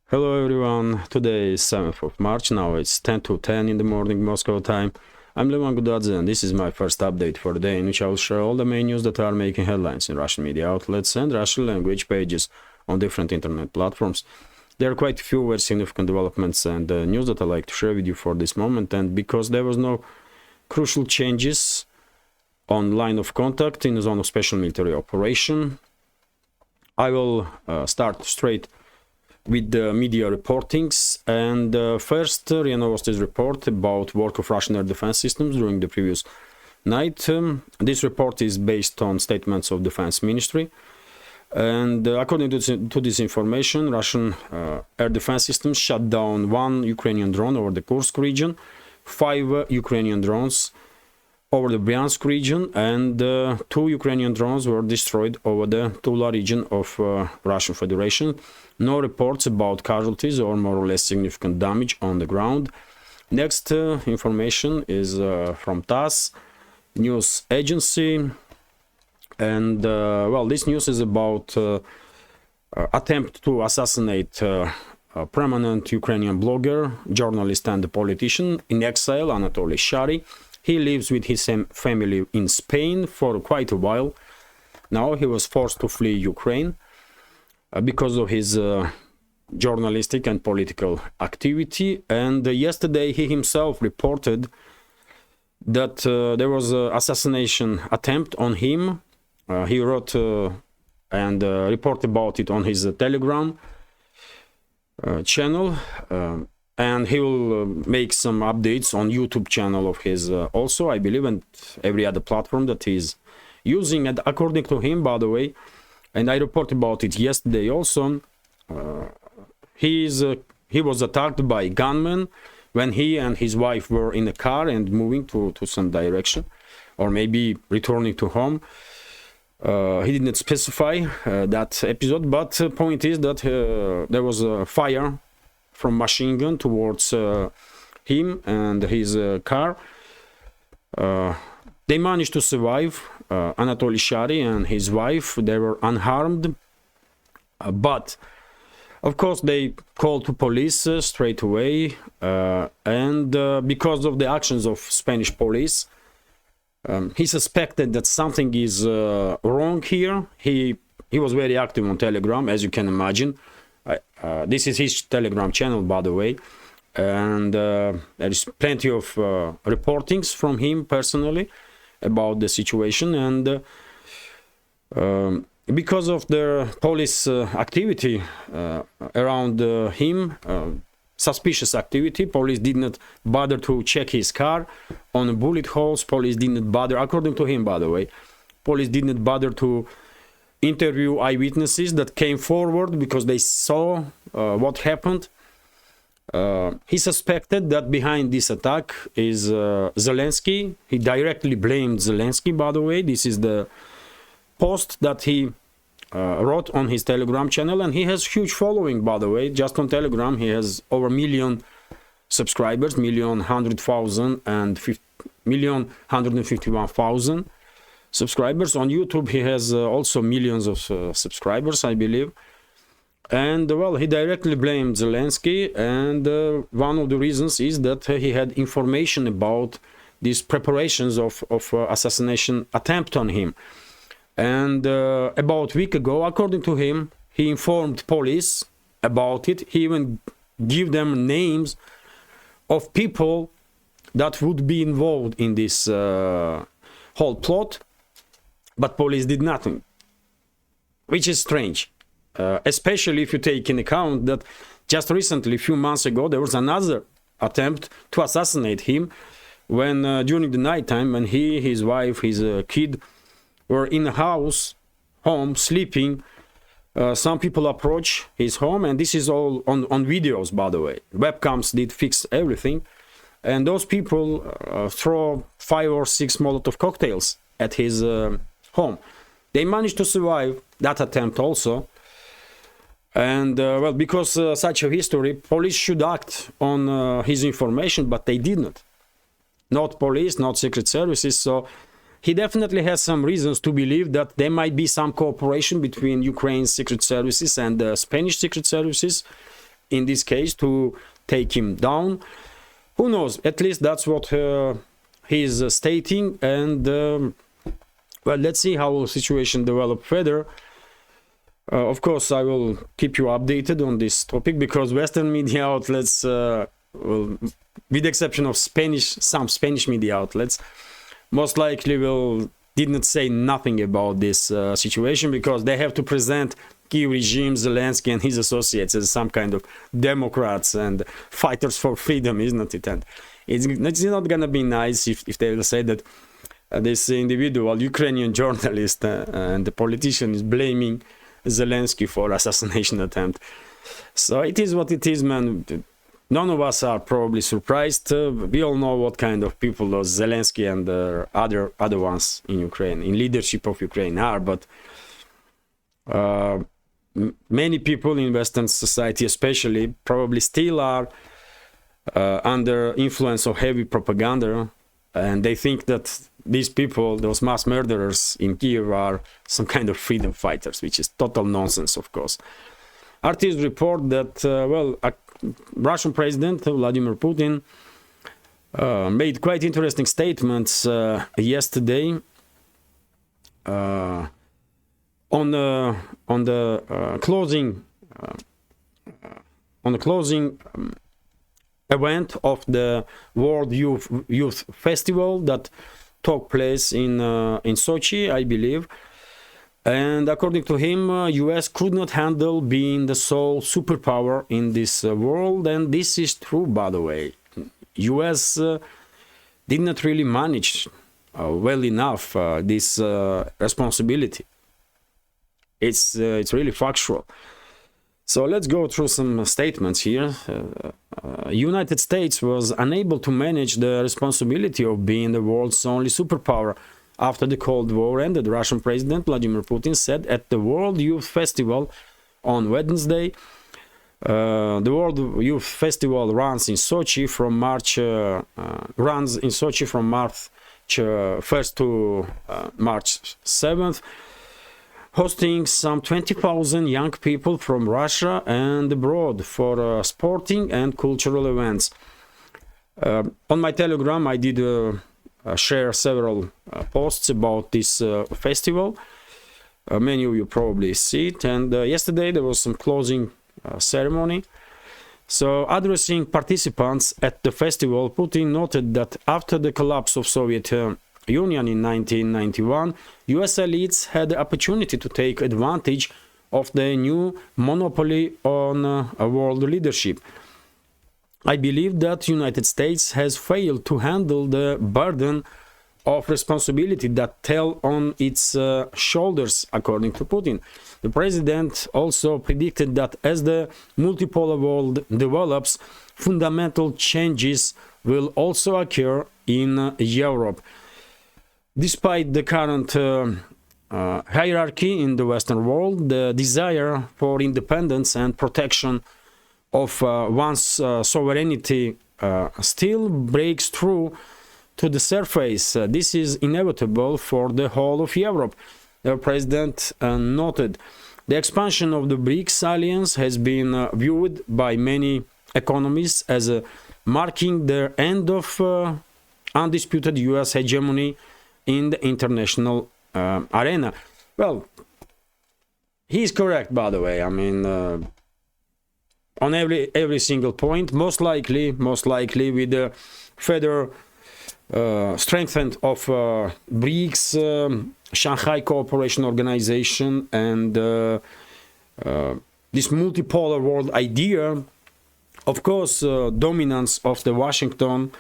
Hello everyone, today is 7th of March, now it's 10 to 10 in the morning Moscow time. I'm Levan Gudadze and this is my first update for the day in which I will share all the main news that are making headlines in Russian media outlets and Russian language pages on different internet platforms. There are quite a few very significant developments and news that I'd like to share with you for this moment, and because there was no crucial changes on line of contact in the zone of special military operation, I will start straight with the media reportings. And first, RIA Novosti's report about work of Russian air defense systems during the previous night. This report is based on statements of Defense Ministry. And according to this information, Russian air defense systems shut down one Ukrainian drone over the Kursk region, 5 Ukrainian drones over the Bryansk region, and 2 Ukrainian drones were destroyed over the Tula region of Russian Federation. No reports about casualties or more or less significant damage on the ground. Next information is from TASS news agency, and well, this news is about attempt to assassinate a prominent Ukrainian blogger, journalist and politician in exile, Anatoly Shary. He lives with his family in Spain for quite a while. Now he was forced to flee Ukraine because of his journalistic and political activity. And yesterday he himself reported that there was an assassination attempt on him. He wrote and reported about it on his Telegram channel. And he will make some updates on YouTube channel of his also, I believe, and every other platform that he's using. And according to him, by the way, and I reported about it yesterday also, he was attacked by gunmen when he and his wife were in a car and moving to some direction, or maybe returning to home. He didn't specify that episode, but the point is that there was a fire from machine gun towards him and his car. They managed to survive, Anatoly Shary and his wife. They were unharmed, but of course they called to police straight away, and because of the actions of Spanish police, he suspected that something is wrong here. He was very active on Telegram, as you can imagine. This is his Telegram channel, by the way, and there is plenty of reportings from him personally about the situation. And because of the police activity around him, suspicious activity, police did not bother to check his car on bullet holes. Police did not bother, according to him, by the way, police did not bother to interview eyewitnesses that came forward because they saw what happened. He suspected that behind this attack is Zelensky. He directly blamed Zelensky, by the way. This is the post that he wrote on his Telegram channel, and he has huge following, by the way. Just on Telegram he has over 1 million subscribers, 1,100,000 and 1,151,000 subscribers. On YouTube he has also millions of subscribers, I believe. And well, he directly blamed Zelensky, and one of the reasons is that he had information about these preparations of assassination attempt on him. And about a week ago, according to him, he informed police about it. He even gave them names of people that would be involved in this whole plot. But police did nothing, which is strange, especially if you take in account that just recently, a few months ago, there was another attempt to assassinate him when during the nighttime, when he, his wife, his kid were in a home sleeping. Some people approach his home, and this is all on videos, by the way. Webcams did fix everything, and those people throw 5 or 6 Molotov cocktails at his home. They managed to survive that attempt also. And well, because such a history, police should act on his information, but they did not. Not police, not secret services. So he definitely has some reasons to believe that there might be some cooperation between Ukraine's secret services and the Spanish secret services. in this case to take him down. Who knows? At least that's what he is stating, and well, let's see how the situation develops further. Of course, I will keep you updated on this topic, because Western media outlets, well, with the exception of some Spanish media outlets, most likely did not say nothing about this situation, because they have to present Kyiv regime, Zelensky and his associates as some kind of democrats and fighters for freedom, isn't it? And it's not gonna be nice if they will say that this individual Ukrainian journalist and the politician is blaming Zelensky for assassination attempt. So it is what it is, man. None of us are probably surprised. We all know what kind of people those Zelensky and the other ones in Ukraine, in leadership of Ukraine are, but many people in Western society especially probably still are under influence of heavy propaganda, and they think that these people, those mass murderers in Kyiv, are some kind of freedom fighters, which is total nonsense, of course. Artists report that, well, Russian President Vladimir Putin made quite interesting statements yesterday on the closing event of the World Youth Festival that took place in Sochi, I believe. And according to him, US could not handle being the sole superpower in this world, and this is true, by the way. US did not really manage well enough this responsibility. It's really factual. So let's go through some statements here. United States was unable to manage the responsibility of being the world's only superpower after the Cold War ended, Russian President Vladimir Putin said at the World Youth Festival on Wednesday. The World Youth Festival runs in Sochi from March 1st to March 7th, hosting some 20,000 young people from Russia and abroad for sporting and cultural events. On my Telegram, I did share several posts about this festival. Many of you probably see it. And yesterday there was some closing ceremony. So addressing participants at the festival, Putin noted that after the collapse of Soviet Union in 1991, US elites had the opportunity to take advantage of the new monopoly on world leadership. I believe that United States has failed to handle the burden of responsibility that fell on its shoulders, according to Putin. The president also predicted that as the multipolar world develops, fundamental changes will also occur in Europe. Despite the current hierarchy in the Western world, the desire for independence and protection of one's sovereignty still breaks through to the surface. This is inevitable for the whole of Europe, the president noted. The expansion of the BRICS alliance has been viewed by many economists as marking the end of undisputed US hegemony in the international arena. Well, he's correct, by the way. I mean, on every single point, most likely with the further strengthened of BRICS, Shanghai Cooperation Organization, and this multipolar world idea. Of course, dominance of the Washington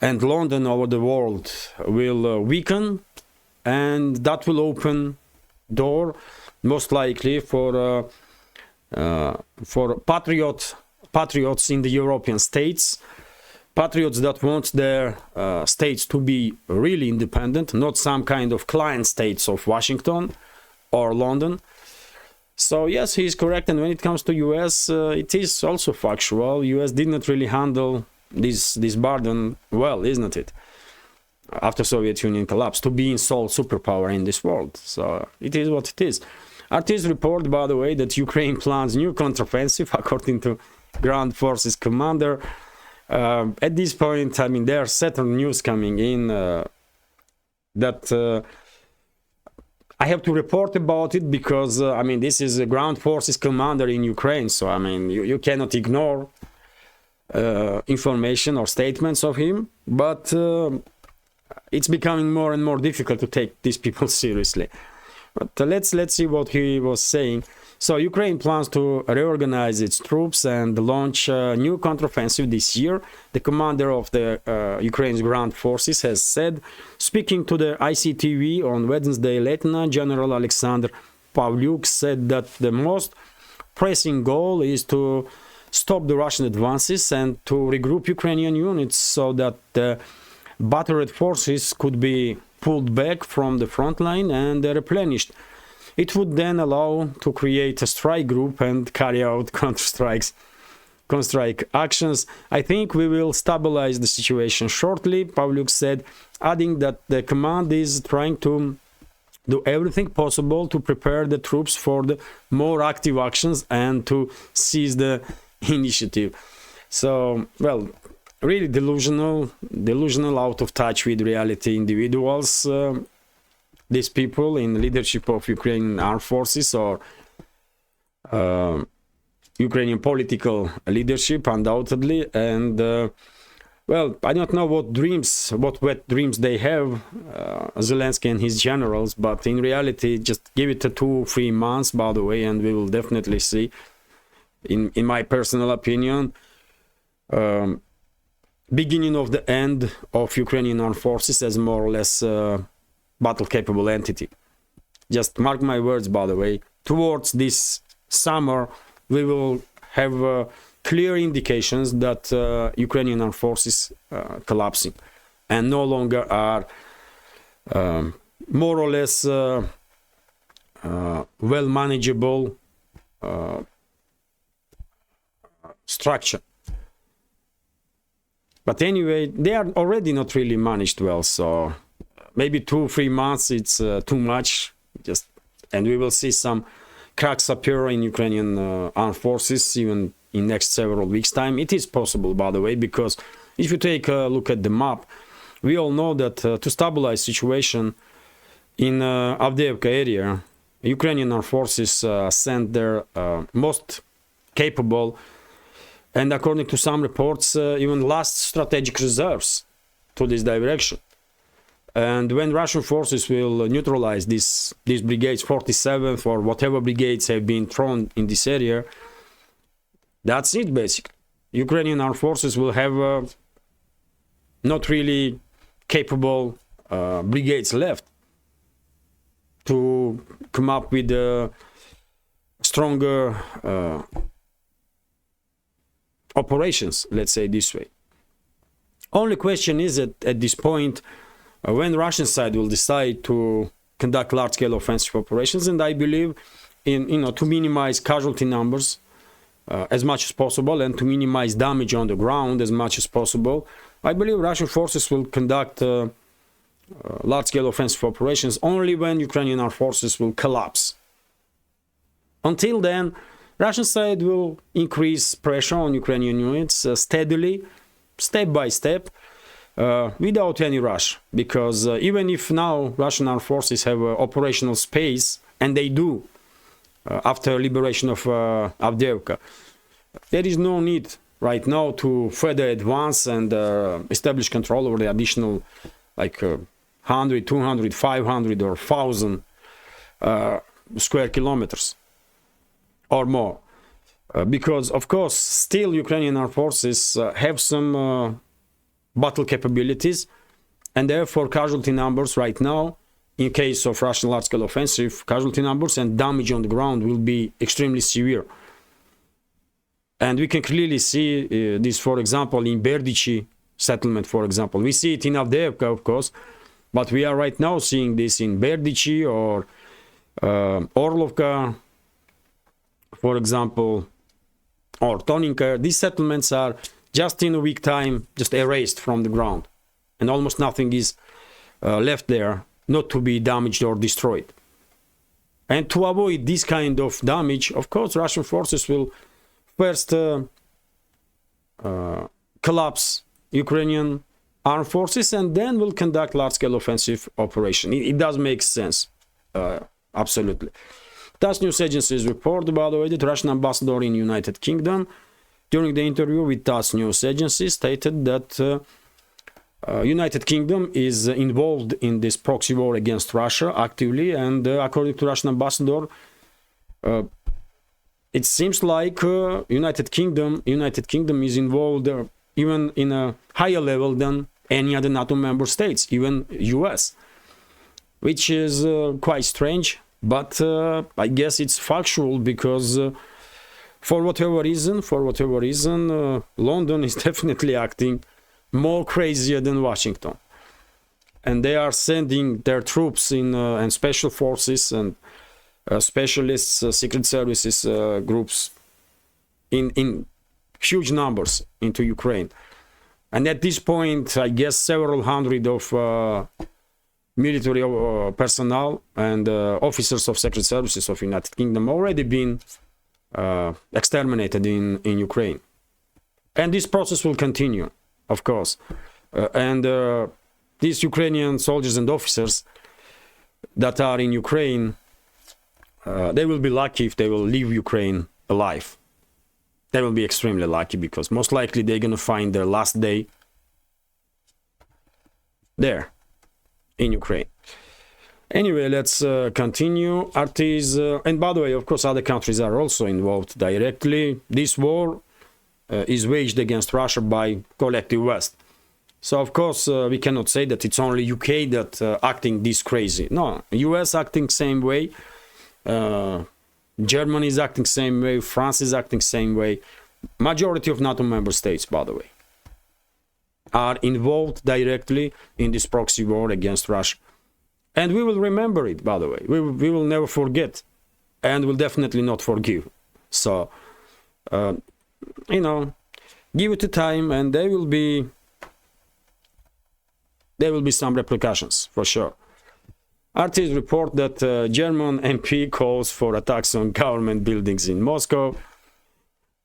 and London over the world will weaken, and that will open door most likely for patriots in the European states, patriots that want their states to be really independent, not some kind of client states of Washington or London. So yes, he is correct. And when it comes to US, it is also factual. US did not really handle this burden well, isn't it? After Soviet Union collapse, to be in sole superpower in this world. So it is what it is. Artists report, by the way, that Ukraine plans new counteroffensive, according to ground forces commander. At this point, I mean, there are certain news coming in that I have to report about it because, I mean, this is a ground forces commander in Ukraine. So, I mean, you cannot ignore information or statements of him. But it's becoming more and more difficult to take these people seriously. But let's see what he was saying. So Ukraine plans to reorganize its troops and launch a new counteroffensive this year. The commander of the Ukraine's ground forces has said, speaking to the ICTV on Wednesday, Lieutenant General Alexander Pavlyuk said that the most pressing goal is to stop the Russian advances and to regroup Ukrainian units so that the battered forces could be pulled back from the front line and replenished. It would then allow to create a strike group and carry out counter-strike actions. I think we will stabilize the situation shortly, Pavlyuk said, adding that the command is trying to do everything possible to prepare the troops for the more active actions and to seize the initiative. So, well, really delusional, out of touch with reality individuals. These people in leadership of Ukrainian armed forces or Ukrainian political leadership, undoubtedly. And well, I don't know what wet dreams they have, Zelensky and his generals, but in reality, just give it 2-3 months, by the way, and we will definitely see, in my personal opinion, beginning of the end of Ukrainian armed forces as more or less battle-capable entity. Just mark my words, by the way, towards this summer, we will have clear indications that Ukrainian armed forces collapsing and no longer are more or less well-manageable structure. But anyway, they are already not really managed well, so maybe 2-3 months it's too much. And we will see some cracks appear in Ukrainian armed forces even in next several weeks' time. It is possible, by the way, because if you take a look at the map, we all know that to stabilize situation in Avdiivka area, Ukrainian armed forces sent their most capable and, according to some reports, even last strategic reserves to this direction. And when Russian forces will neutralize these brigades, 47th or whatever brigades have been thrown in this area, that's it basically. Ukrainian armed forces will have not really capable brigades left to come up with stronger operations, let's say this way. Only question is that at this point, when the Russian side will decide to conduct large-scale offensive operations, and I believe to minimize casualty numbers as much as possible and to minimize damage on the ground as much as possible, I believe Russian forces will conduct large-scale offensive operations only when Ukrainian armed forces will collapse. Until then, Russian side will increase pressure on Ukrainian units steadily, step by step, without any rush, because even if now Russian armed forces have operational space, and they do after liberation of Avdiivka, there is no need right now to further advance and establish control over the additional 100, 200, 500 or 1,000 square kilometers or more. Because, of course, still Ukrainian armed forces have some battle capabilities, and therefore casualty numbers right now, in case of Russian large-scale offensive, casualty numbers and damage on the ground will be extremely severe. And we can clearly see this, for example, in Berdichi settlement, for example. We see it in Avdiivka, of course, but we are right now seeing this in Berdichi or Orlovka, for example, or Toninka. These settlements are just in a week time just erased from the ground, and almost nothing is left there not to be damaged or destroyed. And to avoid this kind of damage, of course, Russian forces will first collapse Ukrainian armed forces and then will conduct large-scale offensive operation. It does make sense, absolutely. TASS news agency's report, by the way, that Russian ambassador in United Kingdom, during the interview with TASS news agency, stated that United Kingdom is involved in this proxy war against Russia actively, and according to Russian ambassador, it seems like United Kingdom is involved even in a higher level than any other NATO member states, even US, which is quite strange. But I guess it's factual because for whatever reason, London is definitely acting more crazier than Washington, and they are sending their troops in and special forces and specialists, secret services groups in huge numbers into Ukraine. And at this point, I guess several hundred of military personnel and officers of secret services of United Kingdom already been exterminated in Ukraine. And this process will continue, of course. And these Ukrainian soldiers and officers that are in Ukraine, they will be lucky if they will leave Ukraine alive. They will be extremely lucky because most likely they're going to find their last day there in Ukraine. Anyway, let's continue. And by the way, of course, other countries are also involved directly. This war is waged against Russia by collective West. So, of course, we cannot say that it's only UK that acting this crazy. No, US acting same way. Germany is acting same way. France is acting same way. Majority of NATO member states, by the way, are involved directly in this proxy war against Russia. And we will remember it, by the way. We will never forget, and will definitely not forgive. So, give it a time, and there will be some repercussions for sure. RT's report that German MP calls for attacks on government buildings in Moscow.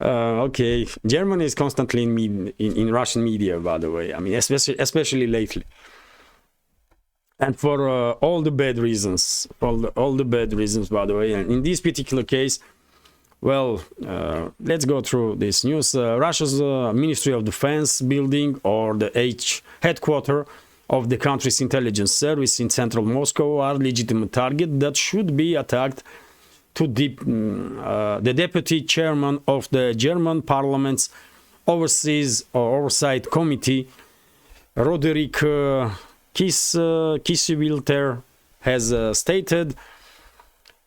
Okay, Germany is constantly in Russian media, by the way. I mean, especially lately, and for all the bad reasons. All the bad reasons, by the way. And in this particular case, well, let's go through this news. Russia's Ministry of Defense building, or the headquarters of the country's intelligence service in central Moscow, are legitimate target that should be attacked. To the deputy chairman of the German Parliament's Oversight Committee, Roderick Kissewilter, has stated.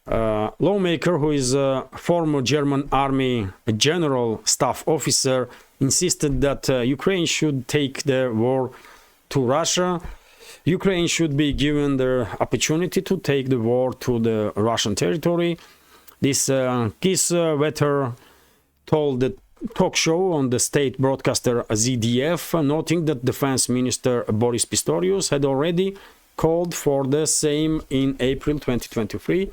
Lawmaker, who is a former German Army General Staff Officer, insisted that Ukraine should take the war to Russia. Ukraine should be given the opportunity to take the war to the Russian territory. This Kissewilter told the talk show on the state broadcaster ZDF, noting that Defense Minister Boris Pistorius had already called for the same in April 2023.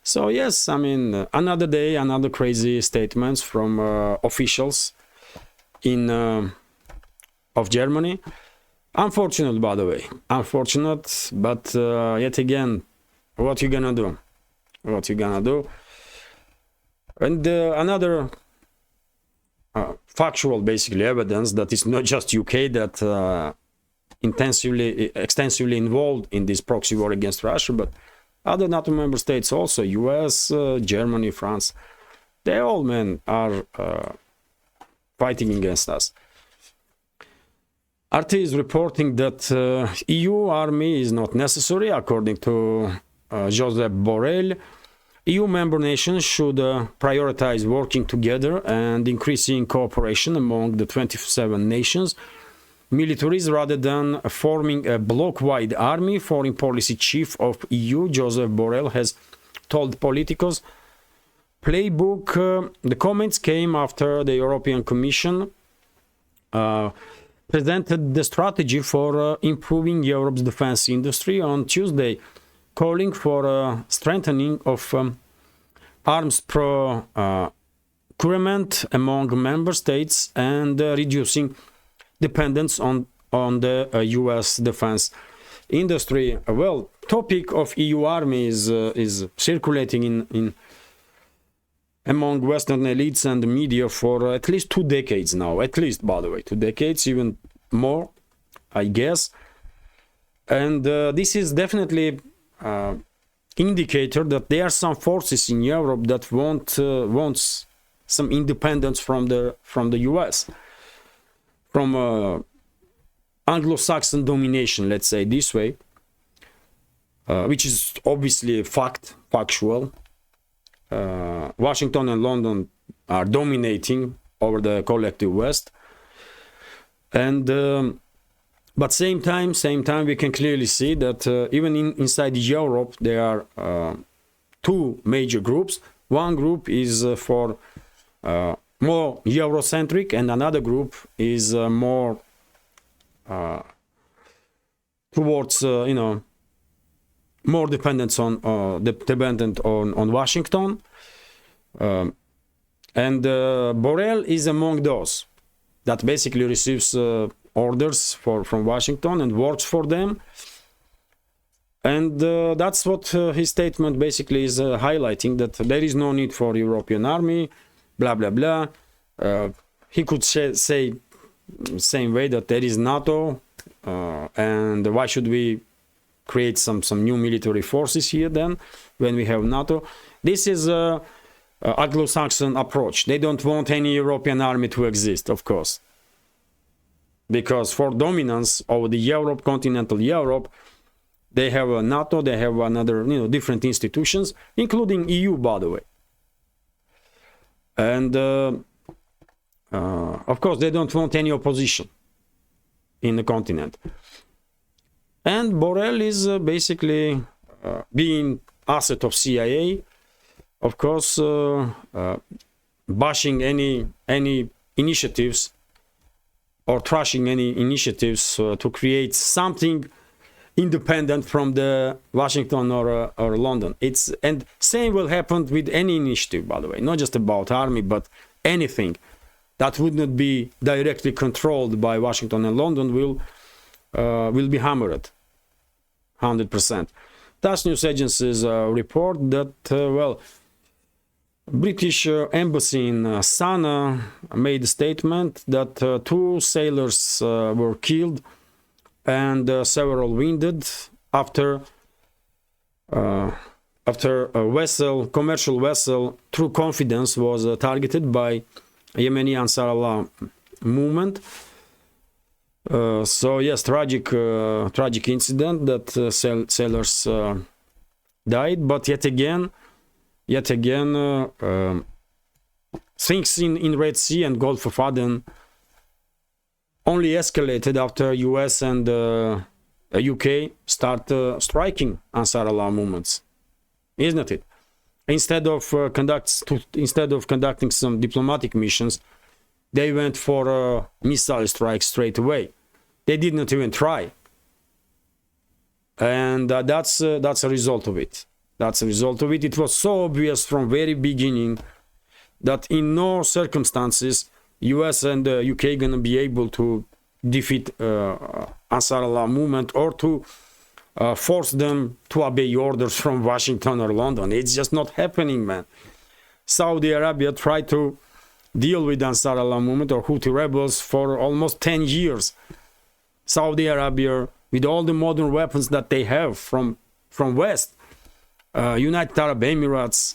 So yes, I mean, another day, another crazy statements from officials of Germany. Unfortunate, by the way. Unfortunate, but yet again, what you gonna do? What you gonna do? And another factual, basically, evidence that it's not just UK that extensively involved in this proxy war against Russia, but other NATO member states also, US, Germany, France. They all, men, are fighting against us. RT is reporting that EU army is not necessary, according to Josep Borrell. EU member nations should prioritize working together and increasing cooperation among the 27 nations militaries rather than forming a bloc-wide army. Foreign policy chief of EU, Josep Borrell, has told Politicos. Playbook. The comments came after the European Commission presented the strategy for improving Europe's defense industry on Tuesday, calling for strengthening of arms procurement among member states and reducing dependence on the US defense industry. Well, topic of EU army is circulating in among Western elites and the media for at least 2 decades now. At least, by the way, 2 decades, even more, I guess. And this is definitely indicator that there are some forces in Europe that wants some independence from the US, from Anglo-Saxon domination, let's say this way, which is obviously factual. Washington and London are dominating over the collective West, and but same time we can clearly see that even inside Europe there are 2 major groups. One group is for more Eurocentric, and another group is more towards more dependent on Washington, and Borrell is among those that basically receives orders from Washington and works for them, and that's what his statement basically is highlighting, that there is no need for European army, blah blah blah. He could say same way that there is NATO, and why should we create some new military forces here then when we have NATO? This is a Anglo-Saxon approach. They don't want any European army to exist, of course, because for dominance over the Europe, continental Europe, they have a NATO, they have another different institutions, including EU, by the way, and of course they don't want any opposition in the continent. And Borrell is basically being asset of CIA, of course, bashing any initiatives or trashing any initiatives to create something independent from the Washington or London. And same will happen with any initiative, by the way, not just about army, but anything that would not be directly controlled by Washington and London will be hammered. 100%. TASS news agencies report that, well, British embassy in Sana made a statement that 2 sailors were killed and several wounded after a commercial vessel, True Confidence, was targeted by Yemeni Ansar Allah movement. So yes, tragic incident that sailors died, but yet again things in Red Sea and Gulf of Aden only escalated after US and UK start striking Ansar Allah movements, isn't it? Instead of conducting some diplomatic missions, they went for missile strikes straight away. They did not even try, and that's a result of it. It was so obvious from very beginning that in no circumstances US and UK gonna be able to defeat Ansar Allah movement or to force them to obey orders from Washington or London. It's just not happening, man. Saudi Arabia tried to deal with Ansar Allah movement or Houthi rebels for almost 10 years. Saudi Arabia, with all the modern weapons that they have from West, United Arab Emirates,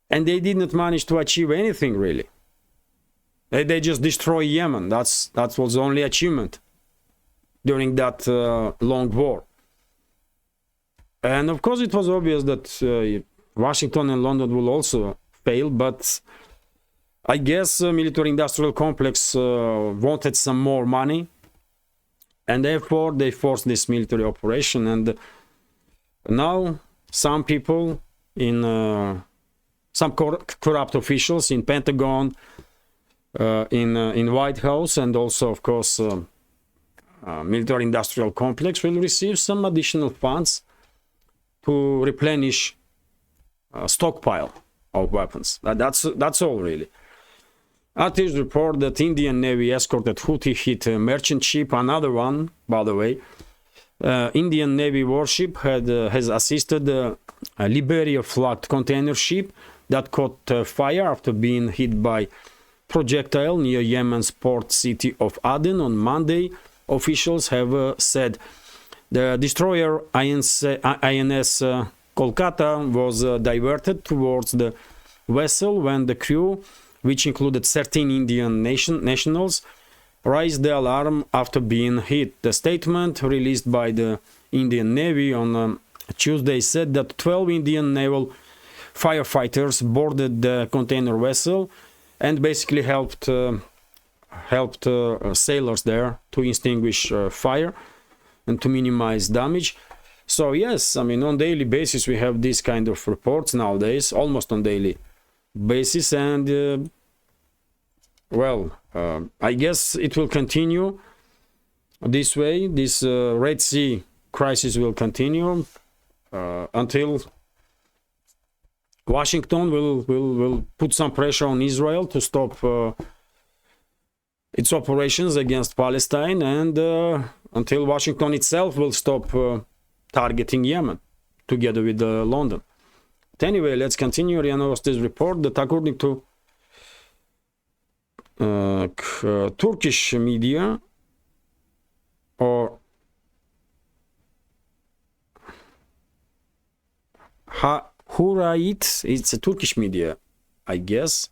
and they did not manage to achieve anything really. They just destroy Yemen. That was the only achievement during that long war. And of course it was obvious that Washington and London will also fail, but I guess military-industrial complex wanted some more money, and therefore they forced this military operation. And now some people in some corrupt officials in Pentagon, in White House, and also of course military-industrial complex will receive some additional funds to replenish stockpile of weapons. That's all really. Authorities report that Indian Navy escorted Houthi hit a merchant ship, another one, by the way. Indian Navy warship has assisted a Liberia-flagged container ship that caught fire after being hit by projectile near Yemen's port city of Aden on Monday, officials have said. The destroyer INS Kolkata was diverted towards the vessel when the crew, which included 13 Indian nationals, raised the alarm after being hit. The statement released by the Indian Navy on Tuesday said that 12 Indian naval firefighters boarded the container vessel and basically helped sailors there to extinguish fire and to minimize damage. So yes, I mean, on daily basis we have this kind of reports nowadays, almost on daily basis, and I guess it will continue this way. This Red Sea crisis will continue until Washington will put some pressure on Israel to stop its operations against Palestine, and until Washington itself will stop targeting Yemen together with London. But anyway, let's continue. RIA Novosti's report that according to Turkish media, or Hurriyet, it's a Turkish media, I guess.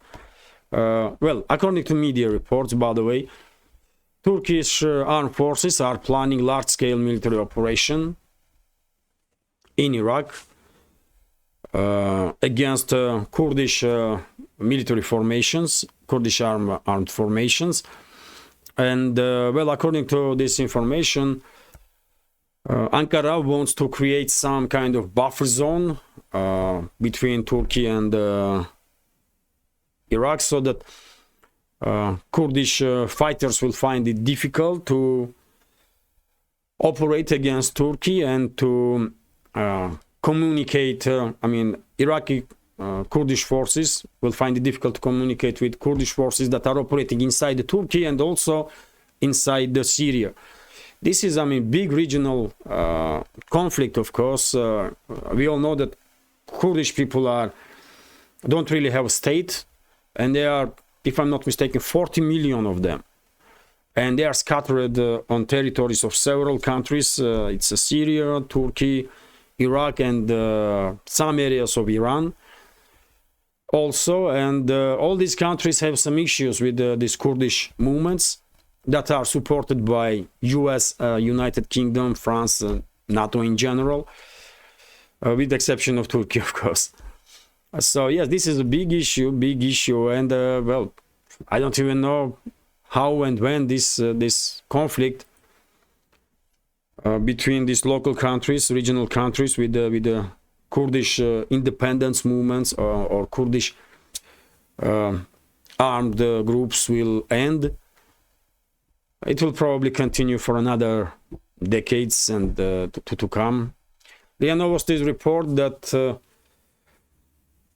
According to media reports, by the way, Turkish armed forces are planning large-scale military operation in Iraq against Kurdish military formations, Kurdish armed formations. And, according to this information, Ankara wants to create some kind of buffer zone between Turkey and Iraq, so that Kurdish fighters will find it difficult to operate against Turkey and to communicate. Iraqi Kurdish forces will find it difficult to communicate with Kurdish forces that are operating inside Turkey and also inside Syria. This is, big regional conflict, of course. We all know that Kurdish people don't really have a state, and they are, if I'm not mistaken, 40 million of them. And they are scattered on territories of several countries. It's Syria, Turkey, Iraq, and some areas of Iran also. And all these countries have some issues with these Kurdish movements that are supported by US, United Kingdom, France, NATO in general, with the exception of Turkey, of course. So yes, this is a big issue, and I don't even know how and when this conflict between these local countries, regional countries, with the Kurdish independence movements or Kurdish armed groups will end. It will probably continue for another decades and to come. RIA Novosti's report that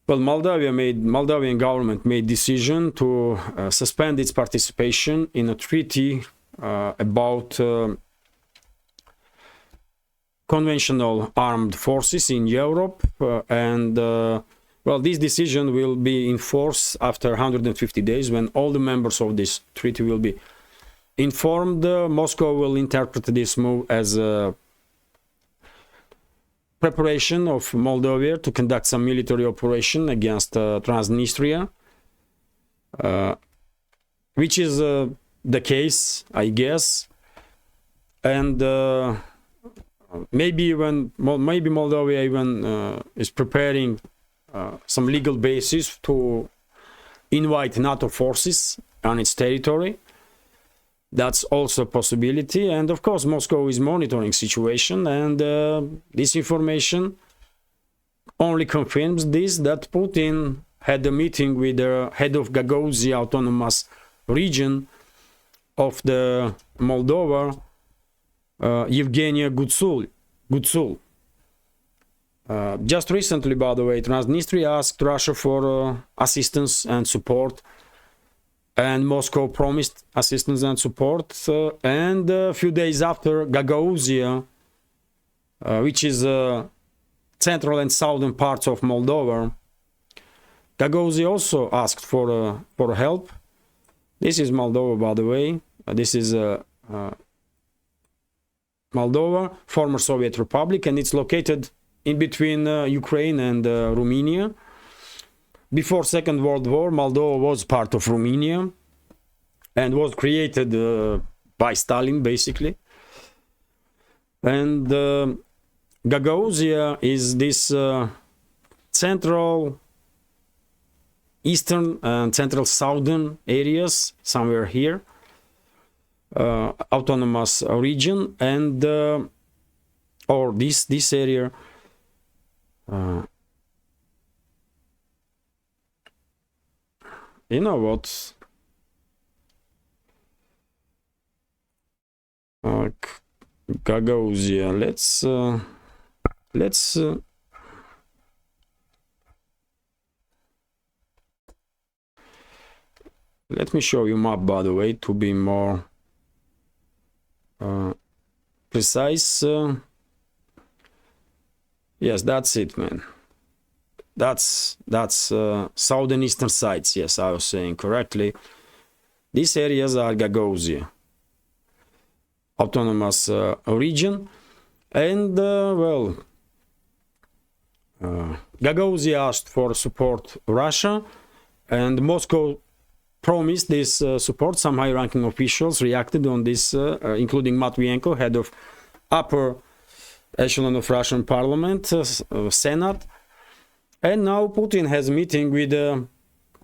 Moldavian government made decision to suspend its participation in a treaty about conventional armed forces in Europe, this decision will be in force after 150 days, when all the members of this treaty will be informed. Moscow will interpret this move as a preparation of Moldova to conduct some military operation against Transnistria, which is the case, I guess. And maybe Moldova even is preparing some legal basis to invite NATO forces on its territory. That's also a possibility. And of course, Moscow is monitoring situation, and this information only confirms this, that Putin had a meeting with the head of Gago, the autonomous region of the Moldova, Yevgenia Gutsul. Just recently, by the way, Transnistria asked Russia for assistance and support, and Moscow promised assistance and support. And a few days after, Gagauzia, which is central and southern parts of Moldova, Gagauzia also asked for help. This is Moldova, by the way. This is Moldova, former Soviet Republic, and it's located in between Ukraine and Romania. Before Second World War, Moldova was part of Romania and was created by Stalin, basically. And Gagauzia is this central, eastern and central southern areas, somewhere here, autonomous region, and or this area you know what, Gagauzia, let's let me show you map, by the way, to be more precise. Yes, that's it, man. That's southern eastern sides. Yes, I was saying correctly. These areas are Gagauzia, autonomous region, and well, Gagauzia asked for support Russia, and Moscow promised this support. Some high-ranking officials reacted on this, including Matvienko, head of upper echelon of Russian parliament, Senate. And now Putin has a meeting with the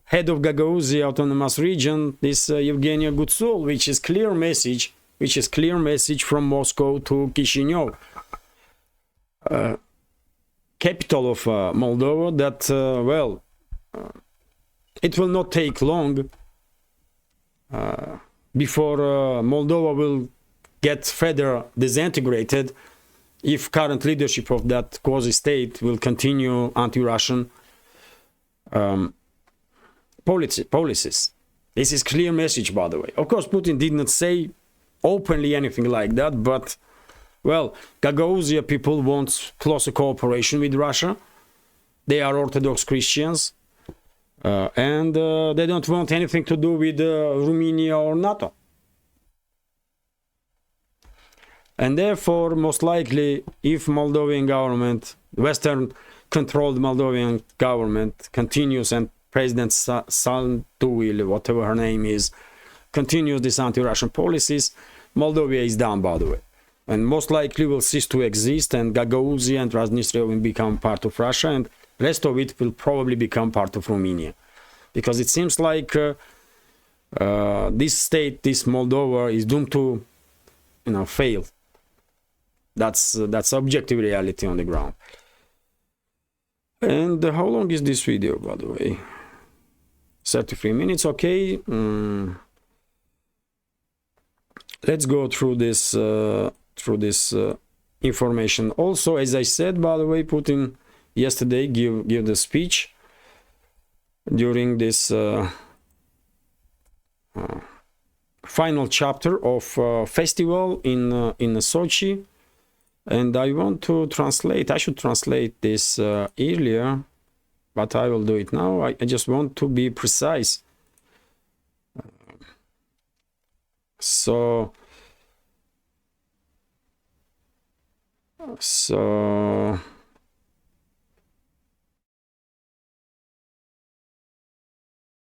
head of Gagauzia autonomous region, this Evgenia Gutsol, which is clear message from Moscow to Chisinau, capital of Moldova, that well, it will not take long before Moldova will get further disintegrated if current leadership of that quasi-state will continue anti-Russian policies. This is clear message, by the way. Of course, Putin did not say openly anything like that, but, well, Gagauzia people want closer cooperation with Russia. They are Orthodox Christians, and they don't want anything to do with Romania or NATO. And therefore, most likely, if Moldovan government, Western-controlled Moldovan government continues, and President Santuil, whatever her name is, continues these anti-Russian policies, Moldova is down, by the way. And most likely will cease to exist, and Gagauzia and Transnistria will become part of Russia, and rest of it will probably become part of Romania. Because it seems like this state, this Moldova, is doomed to, fail. That's objective reality on the ground. And how long is this video, by the way? 33 minutes, okay. Let's go through this information. Also, as I said, by the way, Putin yesterday give the speech during this final chapter of festival in Sochi. And I want to translate, I should translate this earlier, but I will do it now. I just want to be precise. So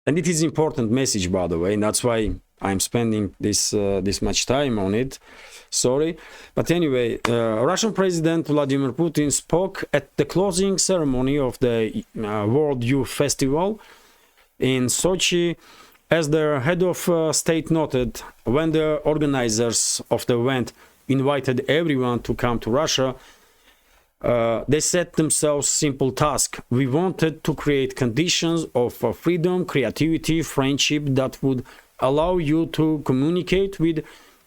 and it is important message, by the way, and that's why I'm spending this much time on it. Sorry, but anyway, Russian President Vladimir Putin spoke at the closing ceremony of the World Youth Festival in Sochi. As the head of state noted, when the organizers of the event invited everyone to come to Russia, they set themselves simple task. We wanted to create conditions of freedom, creativity, friendship that would allow you to communicate with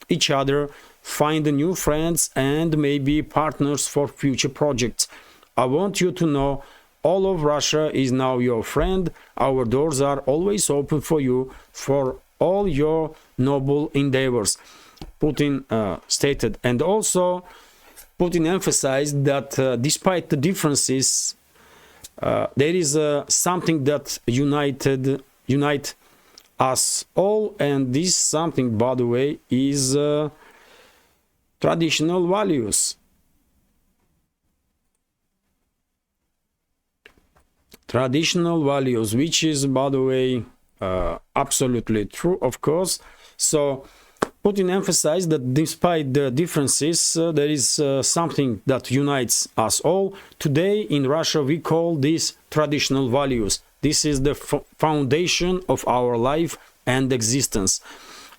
each other, find new friends, and maybe partners for future projects. I want you to know all of Russia is now your friend. Our doors are always open for you for all your noble endeavors, Putin stated. And also, Putin emphasized that despite the differences, there is something that unite us all, and this something, by the way, is traditional values. Traditional values, which is, by the way, absolutely true, of course. So Putin emphasized that despite the differences, there is something that unites us all. Today in Russia, we call these traditional values. This is the foundation of our life and existence.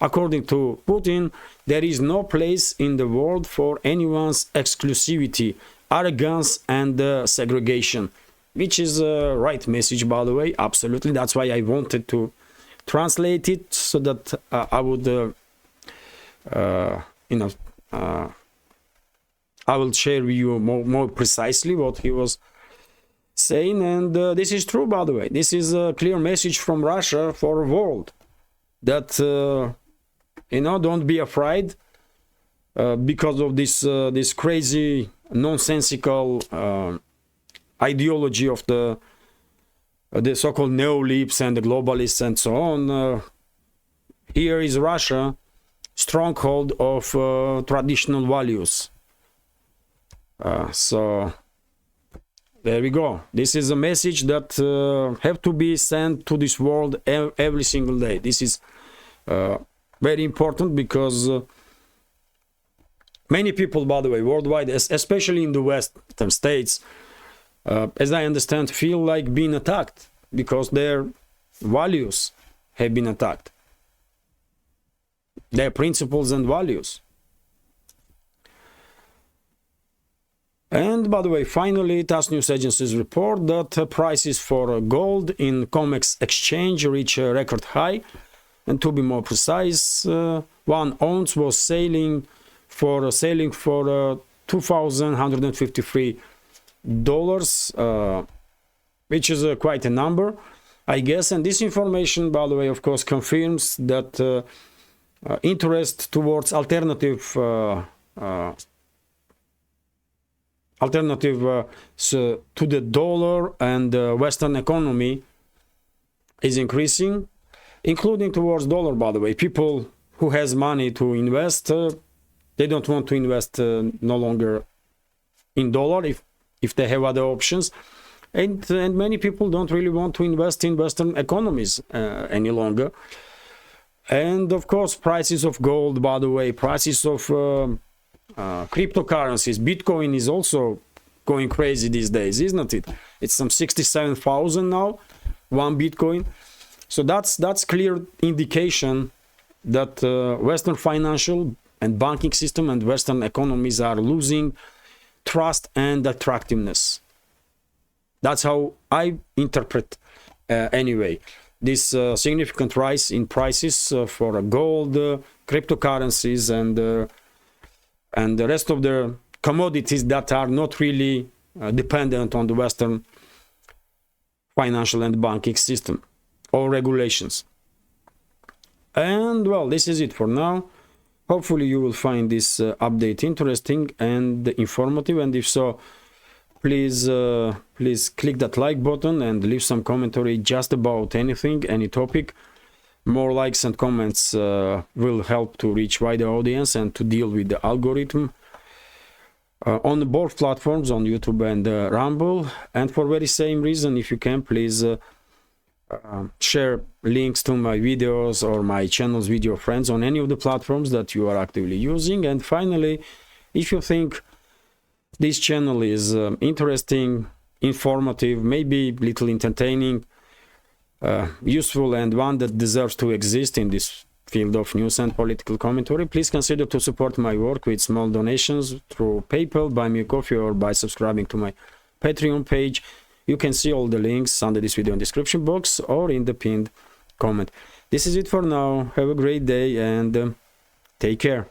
According to Putin, there is no place in the world for anyone's exclusivity, arrogance, and segregation. Which is a right message, by the way, absolutely. That's why I wanted to translate it, so that I would, I will share with you more precisely what he was saying. And this is true, by the way. This is a clear message from Russia for the world, that, don't be afraid because of this crazy, nonsensical ideology of the so-called neolibs and the globalists and so on. Here is Russia, stronghold of traditional values. So there we go. This is a message that have to be sent to this world every single day. This is very important, because many people, by the way, worldwide, especially in the Western states, as I understand, feel like being attacked because their values have been attacked, their principles and values. And by the way, finally, TASS news agencies report that prices for gold in COMEX exchange reach a record high. And to be more precise, 1 ounce was selling for $2,153, which is quite a number, I guess. And this information, by the way, of course, confirms that interest towards alternative to the dollar and Western economy is increasing, including towards dollar, by the way. People who has money to invest, they don't want to invest no longer in dollar if they have other options, and many people don't really want to invest in Western economies any longer. And of course, prices of gold, by the way, prices of cryptocurrencies, Bitcoin is also going crazy these days, isn't it? It's some 67,000 now, one Bitcoin. So that's clear indication that Western financial and banking system and Western economies are losing trust and attractiveness. That's how I interpret, anyway, this significant rise in prices for gold, cryptocurrencies, and the rest of the commodities that are not really dependent on the Western financial and banking system or regulations. And well, this is it for now. Hopefully you will find this update interesting and informative, and if so, please click that like button and leave some commentary just about anything, any topic. More likes and comments will help to reach wider audience and to deal with the algorithm on both platforms, on YouTube and Rumble. And for very same reason, if you can, please share links to my videos or my channels with your friends on any of the platforms that you are actively using. And finally, if you think this channel is interesting, informative, maybe little entertaining, useful, and one that deserves to exist in this field of news and political commentary, please consider to support my work with small donations through PayPal, Buy Me a Coffee, or by subscribing to my Patreon page. You can see all the links under this video in the description box or in the pinned comment. This is it for now. Have a great day and take care.